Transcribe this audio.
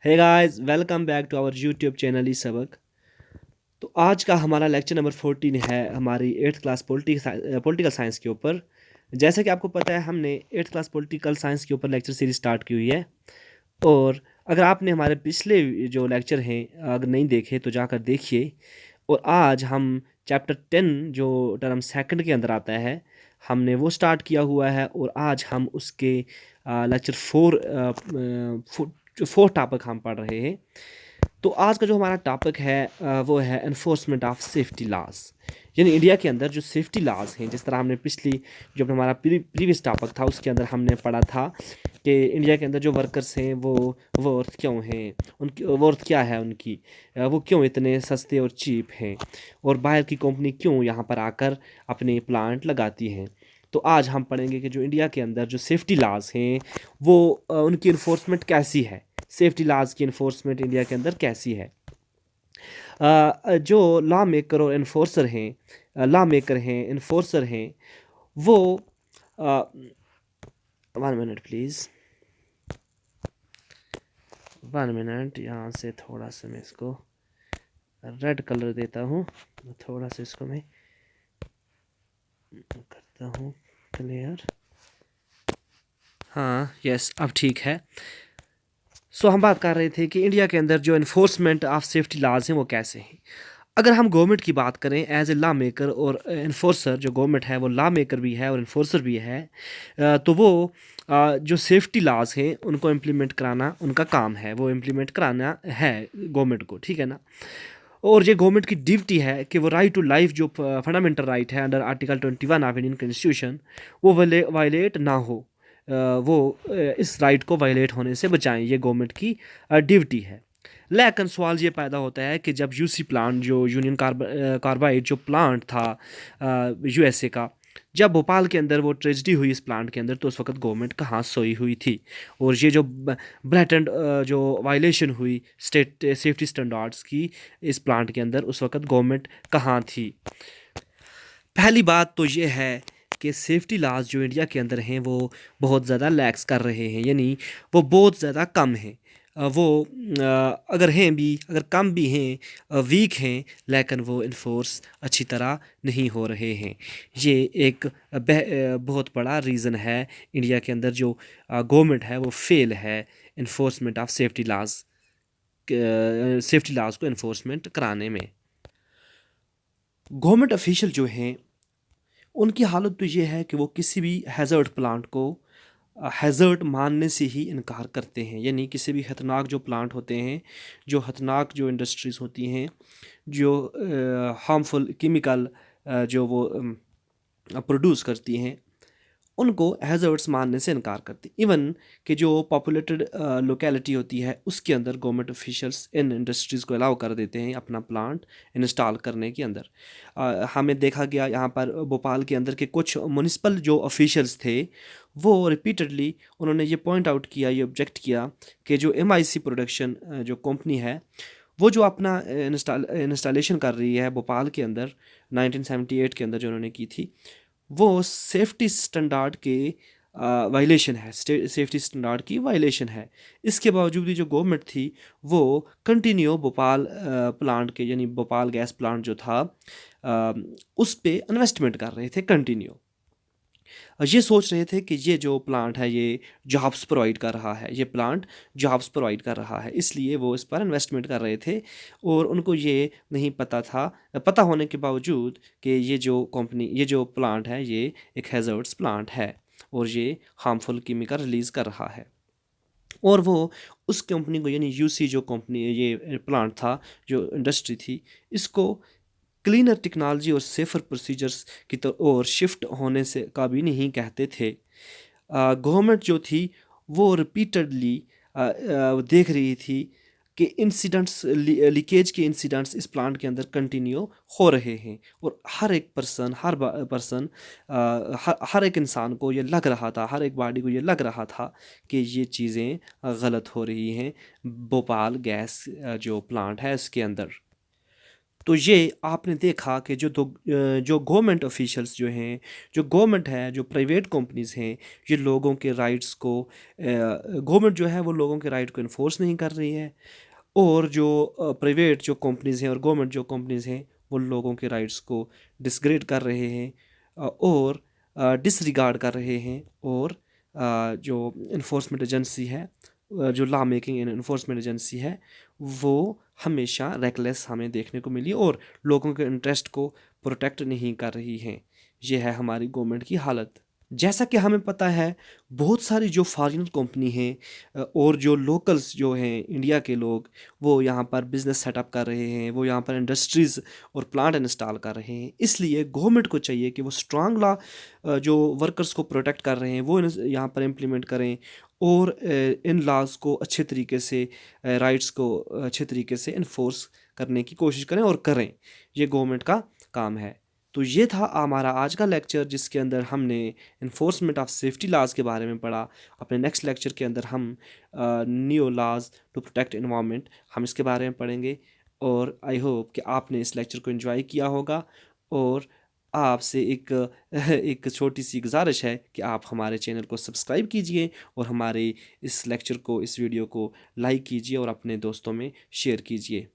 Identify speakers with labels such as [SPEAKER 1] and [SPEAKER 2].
[SPEAKER 1] Hey guys, welcome back to our YouTube channel E सबक। तो आज का हमारा लेक्चर नंबर 14 है हमारी एट्थ क्लास पॉलिटिकल साइंस के ऊपर। जैसा कि आपको पता है, हमने एट्थ क्लास पॉलिटिकल साइंस के ऊपर लेक्चर सीरीज स्टार्ट की हुई है। और अगर आपने हमारे पिछले जो लेक्चर हैं अगर नहीं देखे तो जाकर देखिए। और आज हम चैप्टर 10 जो टर्म सेकंड के अंदर आता है, हमने वो स्टार्ट किया हुआ है। और आज हम उसके लेक्चर 4 जो 4 टॉपिक हम पढ़ रहे हैं। तो आज का जो हमारा टॉपिक है वो है एनफोर्समेंट ऑफ सेफ्टी लॉज। यानी इंडिया के अंदर जो सेफ्टी लॉज हैं, जिस तरह हमने पिछली जो हमारा प्रीवियस टॉपिक था उसके अंदर हमने पढ़ा था कि इंडिया के अंदर जो वर्कर्स हैं वो वर्थ क्यों हैं, उनकी वर्थ क्या है उनकी, वो क्यों इतने सस्ते और चीप हैं, और बाहर की कंपनी क्यों यहाँ पर आकर अपने प्लांट लगाती हैं। तो आज हम पढ़ेंगे कि जो इंडिया के अंदर जो सेफ्टी लॉज हैं वो उनकी इन्फोर्समेंट कैसी है, सेफ्टी लॉज की इन्फोर्समेंट इंडिया के अंदर कैसी है। जो लॉ मेकर और इन्फोर्सर हैं, लॉ मेकर हैं, इन्फोर्सर हैं, वो 1 मिनट प्लीज़, 1 मिनट। यहाँ से थोड़ा सा मैं इसको रेड कलर देता हूँ, थोड़ा सा इसको मैं करता हूँ क्लियर। हाँ, यस, अब ठीक है। सो हम बात कर रहे थे कि इंडिया के अंदर जो इन्फोर्समेंट ऑफ सेफ्टी लॉज हैं वो कैसे हैं। अगर हम गवर्नमेंट की बात करें एज ए लॉ मेकर और इन्फोर्सर, जो गवर्नमेंट है वो लॉ मेकर भी है और इन्फोर्सर भी है। तो वो जो सेफ्टी लॉज हैं उनको इम्प्लीमेंट कराना उनका काम है, वो इम्प्लीमेंट कराना है गवर्नमेंट को, ठीक है ना। और ये गवर्नमेंट की ड्यूटी है कि वो राइट टू लाइफ जो फंडामेंटल राइट है under article 21 of Indian constitution, वो वायलेट ना हो। वो इस राइट को वायलेट होने से बचाएं, ये गवर्नमेंट की ड्यूटी है। लेकिन सवाल ये पैदा होता है कि जब यूसी प्लांट, जो यूनियन कार्बाइड जो प्लांट था यूएसए का, जब भोपाल के अंदर वो ट्रेजिडी हुई इस प्लांट के अंदर, तो उस वक्त गवर्नमेंट कहाँ सोई हुई थी। और ये जो ब्लैटेंट जो वायलेशन हुई स्टेट सेफ्टी स्टैंडर्ड्स की इस प्लांट के अंदर, उस वक्त गवर्नमेंट कहाँ थी। पहली बात तो ये है कि सेफ्टी लॉज जो इंडिया के अंदर हैं वो बहुत ज़्यादा लैक्स कर रहे हैं, यानी वो बहुत ज़्यादा कम हैं। वो अगर हैं भी, अगर कम भी हैं, वीक हैं, लेकिन वो इन्फोर्स अच्छी तरह नहीं हो रहे हैं। ये एक बहुत बड़ा रीज़न है इंडिया के अंदर जो गवर्नमेंट है वो फेल है इन्फोर्समेंट ऑफ सेफ्टी लॉज को इन्फोर्समेंट कराने में। गवर्नमेंट ऑफिशियल जो हैं उनकी हालत तो ये है कि वो किसी भी हैज़र्ड प्लांट को हैज़र्ड मानने से ही इनकार करते हैं। यानी किसी भी खतरनाक जो प्लांट होते हैं, जो खतरनाक जो इंडस्ट्रीज़ होती हैं, जो हार्मफुल केमिकल जो वो प्रोड्यूस करती हैं, उनको हैज़र्ड्स मानने से इनकार करती। इवन कि जो पॉपुलेटेड लोकेलिटी होती है उसके अंदर गवर्नमेंट ऑफिशियल्स इन इंडस्ट्रीज़ को अलाउ कर देते हैं अपना प्लांट इंस्टॉल करने के अंदर। हमें देखा गया यहाँ पर भोपाल के अंदर के कुछ म्यूनिसिपल जो ऑफिशियल्स थे, वो रिपीटेडली उन्होंने ये पॉइंट आउट किया, ये ऑब्जेक्ट किया कि जो एमआईसी प्रोडक्शन जो कंपनी है, वो जो अपना इंस्टॉलेशन कर रही है भोपाल के अंदर 1978 के अंदर जो उन्होंने की थी, वो सेफ्टी स्टैंडर्ड के वायलेशन है, सेफ्टी स्टैंडर्ड की वायलेशन है। इसके बावजूद भी जो गवर्नमेंट थी वो कंटिन्यू भोपाल प्लांट के, यानी भोपाल गैस प्लांट जो था, उस पे इन्वेस्टमेंट कर रहे थे कंटिन्यू। ये सोच रहे थे कि ये जो प्लांट है ये जॉब्स प्रोवाइड कर रहा है, ये प्लांट जॉब्स प्रोवाइड कर रहा है, इसलिए वो इस पर इन्वेस्टमेंट कर रहे थे। और उनको ये नहीं पता था, पता होने के बावजूद, कि ये जो कंपनी, ये जो प्लांट है ये एक हैज़र्ड्स प्लांट है और ये हार्मफुल केमिकल रिलीज़ कर रहा है। और वो उस कंपनी को, यानी यूसी जो कंपनी, ये प्लांट था, जो इंडस्ट्री थी, इसको क्लीनर टेक्नोलॉजी और सेफर प्रोसीजर्स की ओर शिफ्ट होने से का भी नहीं कहते थे। गवर्नमेंट जो थी वो रिपीटेडली देख रही थी कि इंसिडेंट्स, लीकेज के इंसिडेंट्स इस प्लांट के अंदर कंटिन्यू हो रहे हैं। और हर एक पर्सन, हर एक इंसान को ये लग रहा था, हर एक बॉडी को ये लग रहा था कि ये चीज़ें गलत हो रही हैं भोपाल गैस जो प्लांट है इसके अंदर। तो ये आपने देखा कि जो गवर्नमेंट ऑफिशियल्स जो हैं, जो गवर्नमेंट है, जो प्राइवेट कंपनीज़ हैं, ये लोगों के राइट्स को गवर्नमेंट जो है वो लोगों के राइट को इन्फोर्स नहीं कर रही है, और जो प्राइवेट जो कंपनीज़ हैं और गवर्नमेंट जो कंपनीज़ हैं वो लोगों के राइट्स को डिसग्रेड कर रहे हैं, और डिसरिगार्ड कर रहे हैं, और जो इन्फोर्समेंट एजेंसी है, जो law making and enforcement agency है, वो हमेशा रेकलेस हमें देखने को मिली और लोगों के इंटरेस्ट को प्रोटेक्ट नहीं कर रही है। ये है हमारी गवर्नमेंट की हालत। जैसा कि हमें पता है, बहुत सारी जो फॉरेन कंपनी हैं और जो लोकल्स जो हैं इंडिया के लोग, वो यहाँ पर बिज़नेस सेटअप कर रहे हैं, वो यहाँ पर इंडस्ट्रीज़ और प्लांट इंस्टॉल कर रहे हैं। इसलिए गवर्नमेंट को चाहिए कि वो स्ट्रांग लॉ जो वर्कर्स को प्रोटेक्ट कर रहे हैं वो यहाँ पर इम्प्लीमेंट करें, और इन लॉज को अच्छे तरीके से, राइट्स को अच्छे तरीके से इन्फोर्स करने की कोशिश करें और करें। ये गवर्नमेंट का काम है। तो ये था हमारा आज का लेक्चर, जिसके अंदर हमने इन्फोर्समेंट ऑफ सेफ्टी लॉज के बारे में पढ़ा। अपने नेक्स्ट लेक्चर के अंदर हम new laws to protect environment, हम इसके बारे में पढ़ेंगे। और आई होप कि आपने इस लेक्चर को एंजॉय किया होगा, और आपसे एक एक छोटी सी गुजारिश है कि आप हमारे चैनल को सब्सक्राइब कीजिए, और हमारे इस लेक्चर को, इस वीडियो को लाइक कीजिए और अपने दोस्तों में शेयर कीजिए।